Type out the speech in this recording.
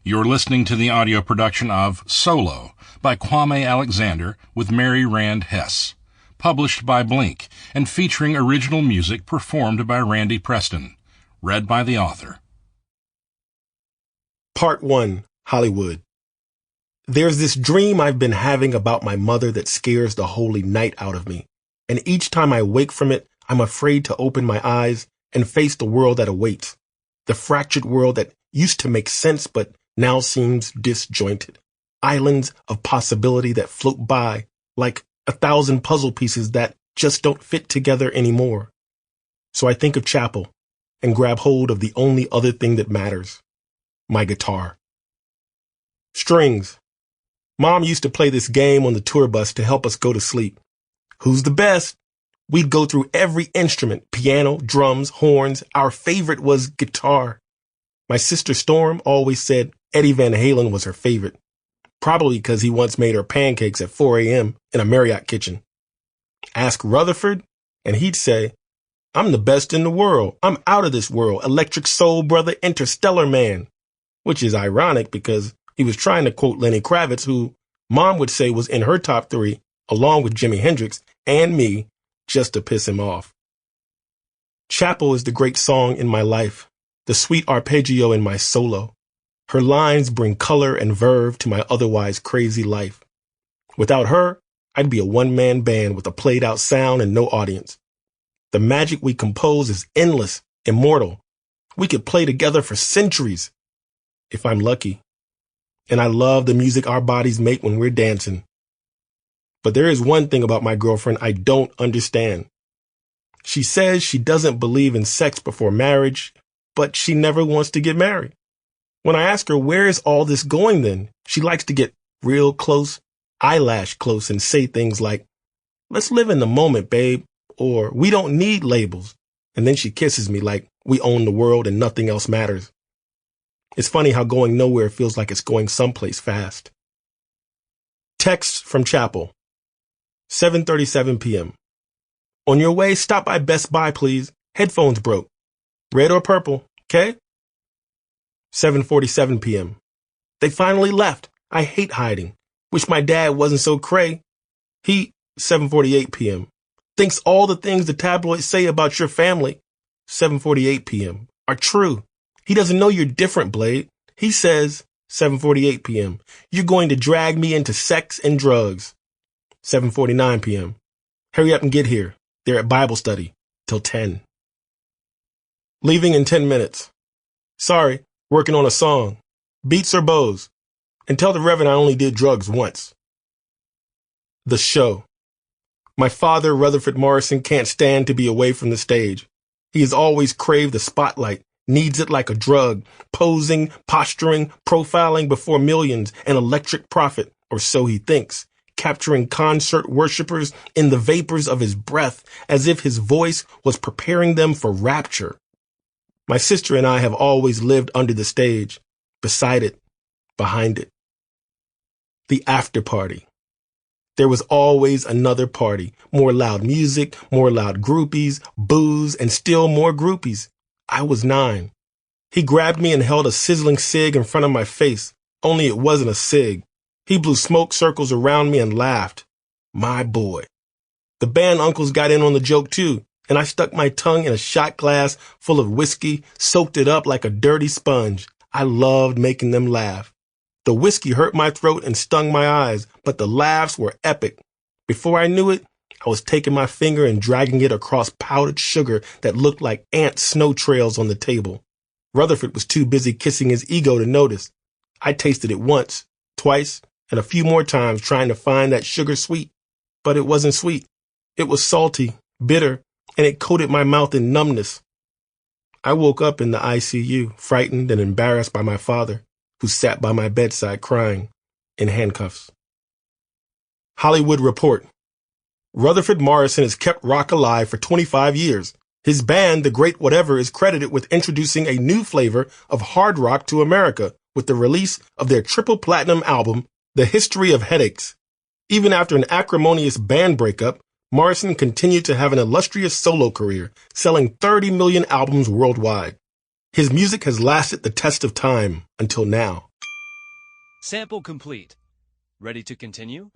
You're listening to the audio production of Solo by Kwame Alexander with Mary Rand Hess, published by Blink and featuring original music performed by Randy Preston, read by the author. Part 1, Hollywood. There's this dream I've been having about my mother that scares the holy night out of me, and each time I wake from it, I'm afraid to open my eyes and face the world that awaits, the fractured world that used to make sense but now seems disjointed. Islands of possibility that float by like 1,000 puzzle pieces that just don't fit together anymore. So I think of chapel and grab hold of the only other thing that matters, my guitar. Strings. Mom used to play this game on the tour bus to help us go to sleep. Who's the best? We'd go through every instrument, piano, drums, horns. Our favorite was guitar. My sister Storm always said Eddie Van Halen was her favorite, probably because he once made her pancakes at 4 a.m. in a Marriott kitchen. Ask Rutherford, and he'd say, I'm the best in the world. I'm out of this world. Electric Soul Brother, Interstellar Man. Which is ironic because he was trying to quote Lenny Kravitz, who Mom would say was in her top 3, along with Jimi Hendrix and me, just to piss him off. Chapel is the great song in my life, the sweet arpeggio in my solo. Her lines bring color and verve to my otherwise crazy life. Without her, I'd be a one-man band with a played-out sound and no audience. The magic we compose is endless, immortal. We could play together for centuries, if I'm lucky. And I love the music our bodies make when we're dancing. But there is one thing about my girlfriend I don't understand. She says she doesn't believe in sex before marriage, but she never wants to get married. When I ask her, where is all this going then? She likes to get real close, eyelash close, and say things like, let's live in the moment, babe, or we don't need labels. And then she kisses me like we own the world and nothing else matters. It's funny how going nowhere feels like it's going someplace fast. Text from chapel. 7:37 p.m. On your way, stop by Best Buy, please. Headphones broke. Red or purple, okay? 7:47 p.m. They finally left. I hate hiding. Wish my dad wasn't so cray. He, 7:48 p.m. thinks all the things the tabloids say about your family, 7:48 p.m. are true. He doesn't know you're different, Blade. He says, 7:48 p.m. you're going to drag me into sex and drugs. 7:49 p.m. Hurry up and get here. They're at Bible study till 10. Leaving in 10 minutes. Sorry. Working on a song, beats or bows, and tell the Reverend I only did drugs once. The show. My father, Rutherford Morrison, can't stand to be away from the stage. He has always craved the spotlight, needs it like a drug, posing, posturing, profiling before millions, an electric prophet, or so he thinks, capturing concert worshipers in the vapors of his breath as if his voice was preparing them for rapture. My sister and I have always lived under the stage, beside it, behind it. The after party. There was always another party, more loud music, more loud groupies, booze, and still more groupies. I was 9. He grabbed me and held a sizzling cig in front of my face, only it wasn't a cig. He blew smoke circles around me and laughed. My boy. The band uncles got in on the joke too. And I stuck my tongue in a shot glass full of whiskey, soaked it up like a dirty sponge. I loved making them laugh. The whiskey hurt my throat and stung my eyes, but the laughs were epic. Before I knew it, I was taking my finger and dragging it across powdered sugar that looked like ant snow trails on the table. Rutherford was too busy kissing his ego to notice. I tasted it once, twice, and a few more times trying to find that sugar sweet. But it wasn't sweet. It was salty, bitter, and it coated my mouth in numbness. I woke up in the ICU, frightened and embarrassed by my father, who sat by my bedside crying, in handcuffs. Hollywood Report. Rutherford Morrison has kept rock alive for 25 years. His band, The Great Whatever, is credited with introducing a new flavor of hard rock to America with the release of their triple platinum album, The History of Headaches. Even after an acrimonious band breakup, Morrison continued to have an illustrious solo career, selling 30 million albums worldwide. His music has lasted the test of time until now. Sample complete. Ready to continue?